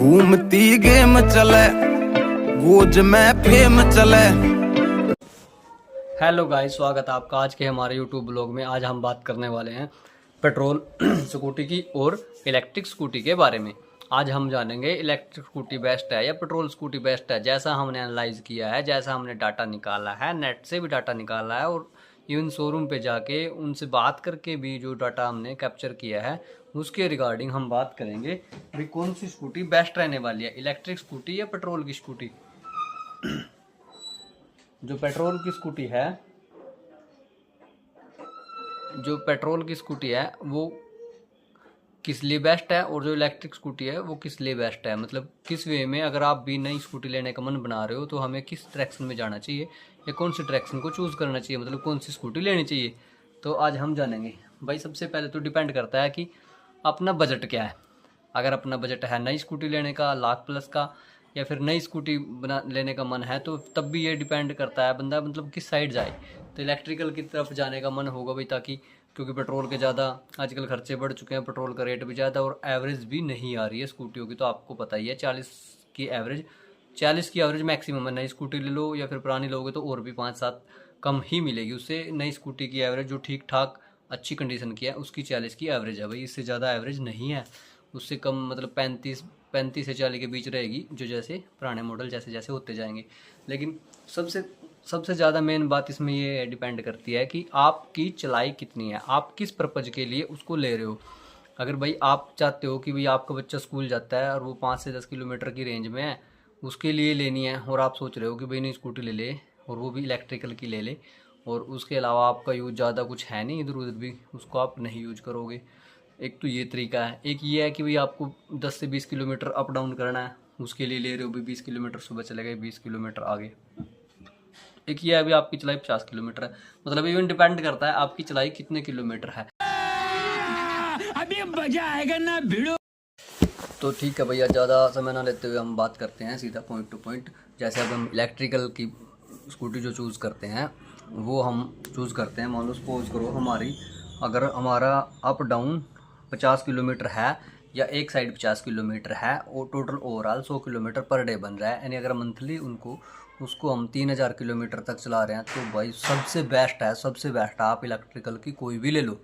घूमती गेम चले गोज में फेम चले। हेलो गाइस, स्वागत है आपका आज के हमारे यूट्यूब ब्लॉग में। आज हम बात करने वाले हैं पेट्रोल स्कूटी की और इलेक्ट्रिक स्कूटी के बारे में। आज हम जानेंगे इलेक्ट्रिक स्कूटी बेस्ट है या पेट्रोल स्कूटी बेस्ट है। जैसा हमने एनालाइज किया है, जैसा हमने डाटा निकाला है, नेट से भी डाटा निकाला है और इवन शोरूम पे जाके उनसे बात करके भी जो डाटा हमने कैप्चर किया है उसके रिगार्डिंग हम बात करेंगे भाई कौन सी स्कूटी बेस्ट रहने वाली है, इलेक्ट्रिक स्कूटी या पेट्रोल की स्कूटी। जो पेट्रोल की स्कूटी है वो किस लिए बेस्ट है और जो इलेक्ट्रिक स्कूटी है वो किस लिए बेस्ट है। मतलब किस वे में, अगर आप भी नई स्कूटी लेने का मन बना रहे हो तो हमें किस डायरेक्शन में जाना चाहिए या कौन सी डायरेक्शन को चूज़ करना चाहिए, मतलब कौन सी स्कूटी लेनी चाहिए। तो आज हम जानेंगे भाई। सबसे पहले तो डिपेंड करता है कि अपना बजट क्या है। अगर अपना बजट है नई स्कूटी लेने का लाख प्लस का, या फिर नई स्कूटी बना लेने का मन है, तो तब भी ये डिपेंड करता है बंदा मतलब किस साइड जाए। तो इलेक्ट्रिकल की तरफ जाने का मन होगा भाई, ताकि क्योंकि पेट्रोल के ज़्यादा आजकल खर्चे बढ़ चुके हैं, पेट्रोल का रेट भी ज़्यादा और एवरेज भी नहीं आ रही है स्कूटियों की। तो आपको पता ही है 40 की एवरेज मैक्सिमम है। नई स्कूटी ले लो या फिर पुरानी लोगे तो और भी 5-7 कम ही मिलेगी उससे। नई स्कूटी की एवरेज जो ठीक ठाक अच्छी कंडीशन की है उसकी 40 की एवरेज है भाई, इससे ज़्यादा एवरेज नहीं है। उससे कम मतलब 35 से 40 के बीच रहेगी, जो जैसे पुराने मॉडल जैसे जैसे होते जाएंगे। लेकिन सबसे ज़्यादा मेन बात इसमें ये डिपेंड करती है कि आपकी चलाई कितनी है, आप किस पर्पज़ के लिए उसको ले रहे हो। अगर भाई आप चाहते हो कि भाई आपका बच्चा स्कूल जाता है और वो 5 से 10 किलोमीटर की रेंज में है, उसके लिए लेनी है, और आप सोच रहे हो कि भाई नहीं स्कूटी ले ले और वो भी इलेक्ट्रिकल की ले ले, और उसके अलावा आपका यूज़ ज़्यादा कुछ है नहीं इधर उधर भी, उसको आप नहीं यूज करोगे। एक तो ये तरीका है। एक ये है कि भाई आपको 10 से 20 किलोमीटर अप डाउन करना है, उसके लिए ले रहे हो भाई 20 किलोमीटर सुबह चले गए 20 किलोमीटर आगे। एक ये है भाई आपकी चलाई 50 किलोमीटर है। मतलब इवन डिपेंड करता है आपकी चलाई कितने किलोमीटर है। अभी मजा आएगा ना भिड़ो। तो ठीक है भैया, ज़्यादा समय ना लेते हुए हम बात करते हैं सीधा पॉइंट टू पॉइंट। जैसे अब हम इलेक्ट्रिकल की स्कूटी जो चूज़ करते हैं वो हम चूज़ करते हैं, मान लो सपोज करो अगर हमारा अप डाउन 50 किलोमीटर है या एक साइड 50 किलोमीटर है और total overall 100 kilometre per day बन रहा है, यानी अगर मंथली उसको हम 3000 किलोमीटर तक चला रहे हैं, तो भाई सबसे बेस्ट है आप इलेक्ट्रिकल की कोई भी ले लो,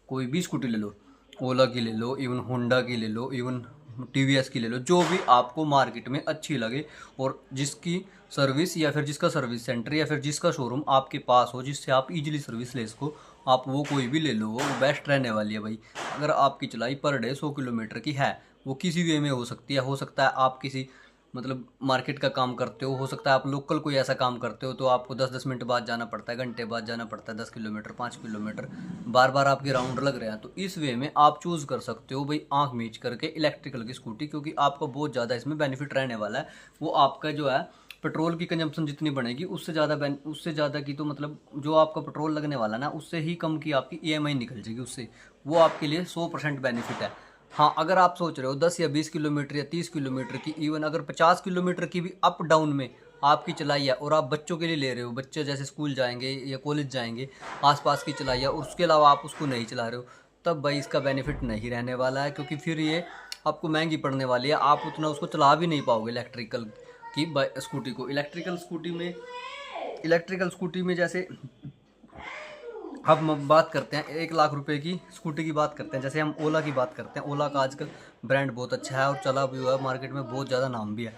कोई भी स्कूटी ले लो, ओला की ले लो, इवन होंडा की ले लो, इवन टीवीएस की ले लो, जो भी आपको मार्केट में अच्छी लगे और जिसकी सर्विस या फिर जिसका सर्विस सेंटर या फिर जिसका शोरूम आपके पास हो, जिससे आप इजीली सर्विस ले सको, आप वो कोई भी ले लो, वो बेस्ट रहने वाली है भाई। अगर आपकी चलाई पर डे 100 किलोमीटर की है, वो किसी वे में हो सकती है। हो सकता है आप किसी मतलब मार्केट का काम करते हो सकता है आप लोकल कोई ऐसा काम करते हो तो आपको 10-10 मिनट बाद जाना पड़ता है, घंटे बाद जाना पड़ता है, 10 किलोमीटर 5 किलोमीटर बार बार आपके राउंड लग रहे हैं। तो इस वे में आप चूज़ कर सकते हो भाई आंख मीच करके इलेक्ट्रिकल की स्कूटी, क्योंकि आपका बहुत ज़्यादा इसमें बेनिफिट रहने वाला है। वो आपका जो है पेट्रोल की कंजम्पशन जितनी बढ़ेगी उससे ज़्यादा की, तो मतलब जो आपका पेट्रोल लगने वाला ना उससे ही कम की आपकी ईएमआई निकल जाएगी उससे। वो आपके लिए 100% बेनिफिट है। हाँ, अगर आप सोच रहे हो 10 या 20 किलोमीटर या 30 किलोमीटर की, इवन अगर 50 किलोमीटर की भी अप डाउन में आपकी चलाई है और आप बच्चों के लिए ले रहे हो, बच्चे जैसे स्कूल जाएंगे या कॉलेज जाएंगे, आसपास की चलाई है और उसके अलावा आप उसको नहीं चला रहे हो, तब भाई इसका बेनिफिट नहीं रहने वाला है, क्योंकि फिर ये आपको महंगी पड़ने वाली है। आप उतना उसको चला भी नहीं पाओगे इलेक्ट्रिकल की स्कूटी को। इलेक्ट्रिकल स्कूटी में जैसे हम बात करते हैं 1 लाख रुपए की स्कूटी की बात करते हैं, जैसे हम ओला की बात करते हैं। ओला का आजकल ब्रांड बहुत अच्छा है और चला भी हुआ है, मार्केट में बहुत ज़्यादा नाम भी है।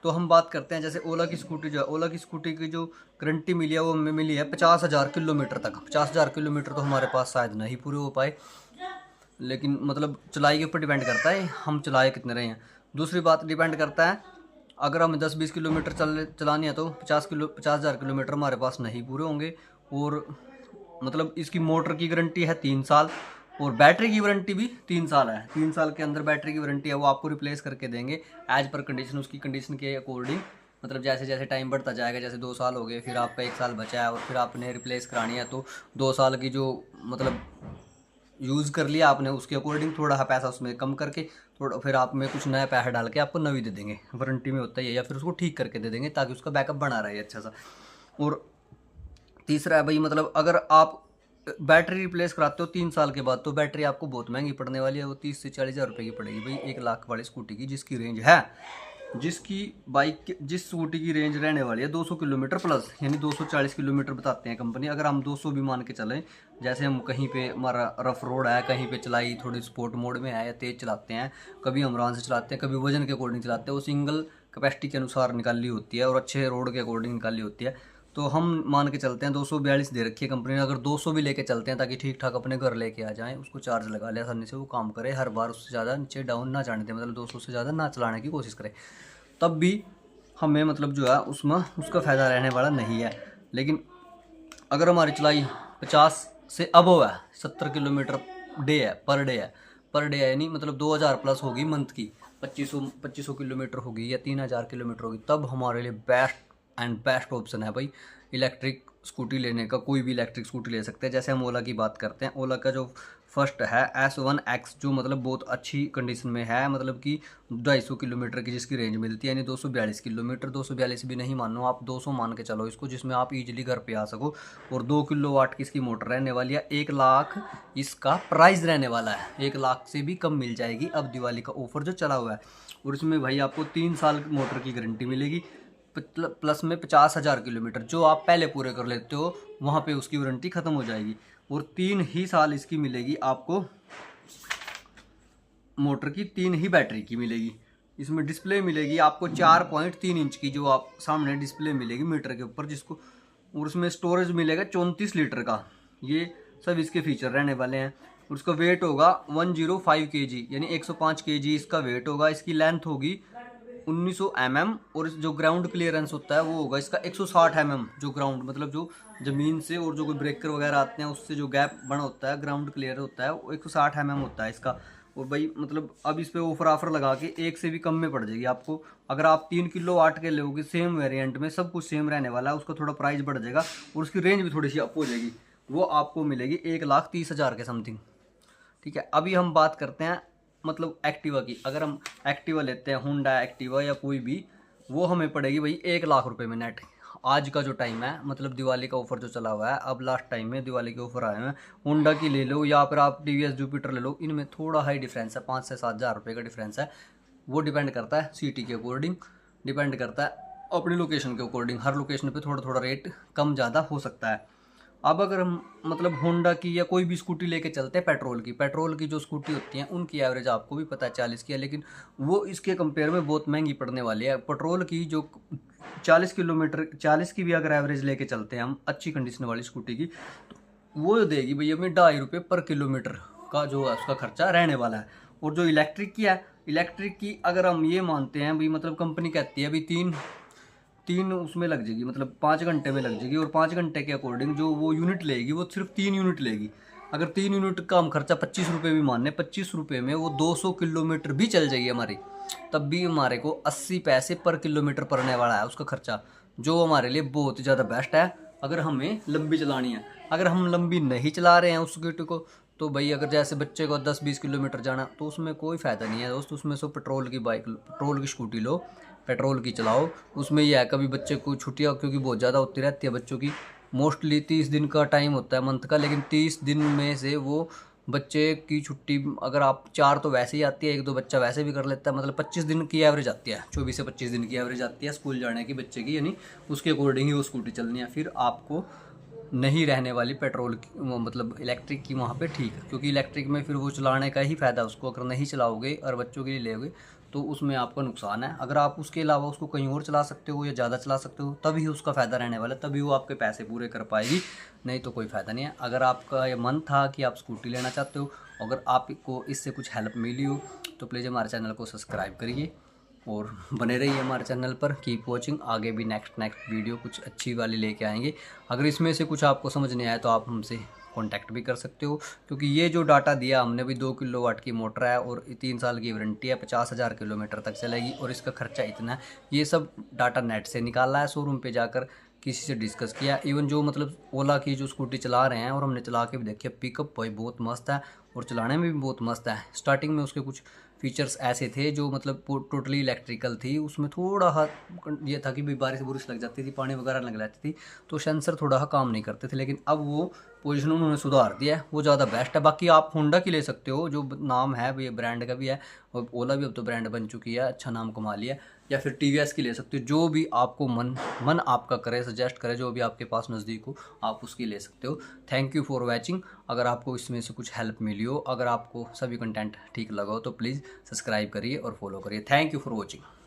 तो हम बात करते हैं जैसे ओला की स्कूटी, जो है ओला की स्कूटी की जो गारंटी मिली है वो हमें मिली है 50,000 किलोमीटर तक। 50,000 किलोमीटर तो हमारे पास शायद नहीं पूरे हो पाए, लेकिन मतलब चलाई के ऊपर डिपेंड करता है हम चलाए कितने रहे हैं। दूसरी बात डिपेंड करता है अगर हमें 10-20 किलोमीटर चलानी है तो 50,000 किलोमीटर हमारे पास नहीं पूरे होंगे। और मतलब इसकी मोटर की गारंटी है 3 साल और बैटरी की वारंटी भी 3 साल है। 3 साल के अंदर बैटरी की वारंटी है, वो आपको रिप्लेस करके देंगे एज पर कंडीशन, उसकी कंडीशन के अकॉर्डिंग। मतलब जैसे जैसे टाइम बढ़ता जाएगा, जैसे 2 साल हो गए, फिर आपका 1 साल बचा है और फिर आपने रिप्लेस करानी है, तो 2 साल की जो मतलब यूज़ कर लिया आपने उसके अकॉर्डिंग थोड़ा पैसा उसमें कम करके थोड़ा फिर आप में कुछ नया पैसा डाल के आपको नवी दे देंगे। वारंटी में होता ही है, या फिर उसको ठीक करके दे देंगे ताकि उसका बैकअप बना रहे अच्छा सा। और तीसरा है भाई मतलब अगर आप बैटरी रिप्लेस कराते हो 3 साल के बाद तो बैटरी आपको बहुत महंगी पड़ने वाली है, वो 30 से 40 हज़ार रुपये की पड़ेगी भाई 1 लाख वाली स्कूटी की, जिसकी रेंज है, जिसकी जिस स्कूटी की रेंज रहने वाली है 200 किलोमीटर प्लस, यानी 240 किलोमीटर बताते हैं कंपनी। अगर हम 200 भी मान के चलें, जैसे हम कहीं पे हमारा रफ रोड है, कहीं पे चलाई थोड़ी स्पोर्ट मोड में है या तेज़ चलाते हैं, कभी हम आराम से चलाते हैं, कभी वजन के अकॉर्डिंग चलाते हैं, वो सिंगल कैपेसिटी के अनुसार निकाली होती है और अच्छे रोड के अकॉर्डिंग निकाली होती है। तो हम मान के चलते हैं 242 दे रखी है कंपनी ने, अगर 200 भी लेके चलते हैं ताकि ठीक ठाक अपने घर लेके आ जाएं, उसको चार्ज लगा ले आसानी से, वो काम करे, हर बार उससे ज़्यादा नीचे डाउन ना जाने दें, मतलब 200 से ज़्यादा ना चलाने की कोशिश करें, तब भी हमें मतलब जो है उसमें उसका फ़ायदा रहने वाला नहीं है। लेकिन अगर हमारी चलाई 50 से अबव है, 70 किलोमीटर पर डे है, यानी मतलब 2000 प्लस होगी मंथ की, 2500 किलोमीटर होगी या 3000 किलोमीटर होगी, तब हमारे लिए बेस्ट ऑप्शन है भाई इलेक्ट्रिक स्कूटी लेने का। कोई भी इलेक्ट्रिक स्कूटी ले सकते हैं। जैसे हम ओला की बात करते हैं, ओला का जो फर्स्ट है S1X, जो मतलब बहुत अच्छी कंडीशन में है, मतलब कि 250 किलोमीटर की जिसकी रेंज मिलती है, यानी 242 किलोमीटर, 242 भी नहीं मानो आप, 200 मान के चलो इसको, जिसमें आप इजीली घर पे आ सको। और 2 किलोवाट की इसकी मोटर रहने वाली है। 1 लाख इसका प्राइस रहने वाला है, 1 लाख से भी कम मिल जाएगी अब दिवाली का ऑफर जो चला हुआ है। और इसमें भाई आपको 3 साल मोटर की गारंटी मिलेगी, प्लस में 50,000 किलोमीटर जो आप पहले पूरे कर लेते हो वहाँ पे उसकी वारंटी ख़त्म हो जाएगी। और 3 ही साल इसकी मिलेगी आपको, मोटर की 3 ही बैटरी की मिलेगी। इसमें डिस्प्ले मिलेगी आपको 4.3 इंच की, जो आप सामने डिस्प्ले मिलेगी मीटर के ऊपर, जिसको, और उसमें स्टोरेज मिलेगा 34 लीटर का। ये सब इसके फीचर रहने वाले हैं। उसका वेट होगा 105 kg, यानी 105 kg इसका वेट होगा। इसकी लेंथ होगी 1900 mm, और जो ग्राउंड क्लियरेंस होता है वो होगा इसका 160 mm, जो ग्राउंड मतलब जो ज़मीन से और जो कोई ब्रेकर वगैरह आते हैं उससे जो गैप बना होता है, ग्राउंड क्लियर होता है, वो 160 mm होता है इसका। और भाई मतलब अब इस पे ऑफर लगा के 1 से भी कम में पड़ जाएगी आपको। अगर आप 3 किलोवाट के लोगे सेम वेरिएंट में, सब कुछ सेम रहने वाला है, उसका थोड़ा प्राइस बढ़ जाएगा और उसकी रेंज भी थोड़ी सी अप हो जाएगी, वो आपको मिलेगी 1,30,000 के समथिंग। ठीक है, अभी हम बात करते हैं मतलब एक्टिवा की। अगर हम एक्टिवा लेते हैं, होंडा एक्टिवा या कोई भी, वो हमें पड़ेगी भाई 1 लाख रुपए में नेट। आज का जो टाइम है, मतलब दिवाली का ऑफर जो चला हुआ है, अब लास्ट टाइम में दिवाली के ऑफर आए हैं, होंडा की ले लो या फिर आप TVS जुपिटर ले लो, इनमें थोड़ा हाई डिफरेंस है, 5 से 7 हज़ार रुपये का डिफरेंस है। वो डिपेंड करता है सिटी के अकॉर्डिंग, डिपेंड करता है अपनी लोकेशन के अकॉर्डिंग, हर लोकेशन पे थोड़ा थोड़ा रेट कम ज़्यादा हो सकता है। अब अगर हम मतलब होंडा की या कोई भी स्कूटी लेके चलते हैं, पेट्रोल की जो स्कूटी होती हैं उनकी एवरेज आपको भी पता है 40 की है, लेकिन वो इसके कंपेयर में बहुत महंगी पड़ने वाली है। पेट्रोल की जो 40 की भी अगर एवरेज लेके चलते हैं हम अच्छी कंडीशन वाली स्कूटी की, तो वो देगी भैया हमें 2.5 रुपये पर किलोमीटर का जो है उसका खर्चा रहने वाला है। और जो इलेक्ट्रिक की अगर हम ये मानते हैं भाई, मतलब कंपनी कहती है अभी तीन उसमें लग जाएगी, मतलब 5 घंटे में लग जाएगी, और 5 घंटे के अकॉर्डिंग जो वो यूनिट लेगी वो सिर्फ 3 यूनिट लेगी। अगर 3 यूनिट का हम खर्चा 25 रुपये भी माने, 25 रुपये में वो 200 किलोमीटर भी चल जाएगी हमारी, तब भी हमारे को 80 पैसे पर किलोमीटर पड़ने वाला है उसका खर्चा, जो हमारे लिए बहुत ही ज़्यादा बेस्ट है अगर हमें लंबी चलानी है। अगर हम लंबी नहीं चला रहे हैं उस स्कूटी को, तो भाई अगर जैसे बच्चे को 10-20 किलोमीटर जाना, तो उसमें कोई फ़ायदा नहीं है दोस्त। उसमें सो पेट्रोल की स्कूटी लो, पेट्रोल की चलाओ। उसमें यह है कभी बच्चे को छुट्टियाँ क्योंकि बहुत ज़्यादा होती रहती है बच्चों की, मोस्टली 30 दिन का टाइम होता है मंथ का, लेकिन 30 दिन में से वो बच्चे की छुट्टी अगर आप 4 तो वैसे ही आती है, 1-2 बच्चा वैसे भी कर लेता है, मतलब 25 दिन की एवरेज आती है, 24 से 25 दिन की एवरेज आती है स्कूल जाने की बच्चे की, यानी उसके अकॉर्डिंग ही वो स्कूटी चलनी है। फिर आपको नहीं रहने वाली पेट्रोल की, मतलब इलेक्ट्रिक की वहाँ पे ठीक है, क्योंकि इलेक्ट्रिक में फिर वो चलाने का ही फ़ायदा उसको, अगर नहीं चलाओगे और बच्चों के लिए लेोगे तो उसमें आपका नुकसान है। अगर आप उसके अलावा उसको कहीं और चला सकते हो या ज़्यादा चला सकते हो, तभी उसका फ़ायदा रहने वाला है, तभी वो आपके पैसे पूरे कर पाएगी, नहीं तो कोई फ़ायदा नहीं है। अगर आपका ये मन था कि आप स्कूटी लेना चाहते हो, अगर आपको इससे कुछ हेल्प मिली हो, तो प्लीज़ हमारे चैनल को सब्सक्राइब करिए और बने रहिए हमारे चैनल पर। कीप वॉचिंग, आगे भी नेक्स्ट वीडियो कुछ अच्छी वाली लेके आएंगे। अगर इसमें से कुछ आपको समझ नहीं आया तो आप हमसे कांटेक्ट भी कर सकते हो, क्योंकि ये जो डाटा दिया हमने भी 2 किलोवाट की मोटर है और 3 साल की वारंटी है, 50,000 किलोमीटर तक चलेगी और इसका खर्चा इतना है, ये सब डाटा नेट से निकाला है, शोरूम पे जाकर किसी से डिस्कस किया। इवन जो मतलब ओला की जो स्कूटी चला रहे हैं और हमने चला के भी देखी, पिकअप भाई बहुत मस्त है और चलाने में भी बहुत मस्त है। स्टार्टिंग में उसके कुछ फीचर्स ऐसे थे जो मतलब टोटली इलेक्ट्रिकल थी, उसमें थोड़ा ये था कि भी बारिश बुरिश लग जाती थी, पानी वगैरह लग जाती थी, तो सेंसर थोड़ा काम नहीं करते थे, लेकिन अब वो पोजीशन उन्होंने सुधार दिया है, वो ज़्यादा बेस्ट है। बाकी आप होंडा की ले सकते हो, जो नाम है ये ब्रांड का भी है, और ओला भी अब तो ब्रांड बन चुकी है, अच्छा नाम कमा लिया। या फिर टीवीएस की ले सकते हो, जो भी आपको मन आपका करे, सजेस्ट करे, जो भी आपके पास नज़दीक हो आप उसकी ले सकते हो। Thank you for watching. अगर आपको इसमें से कुछ हेल्प मिली हो, अगर आपको सभी कंटेंट ठीक लगा हो तो प्लीज़ सब्सक्राइब करिए और फॉलो करिए। Thank you for watching.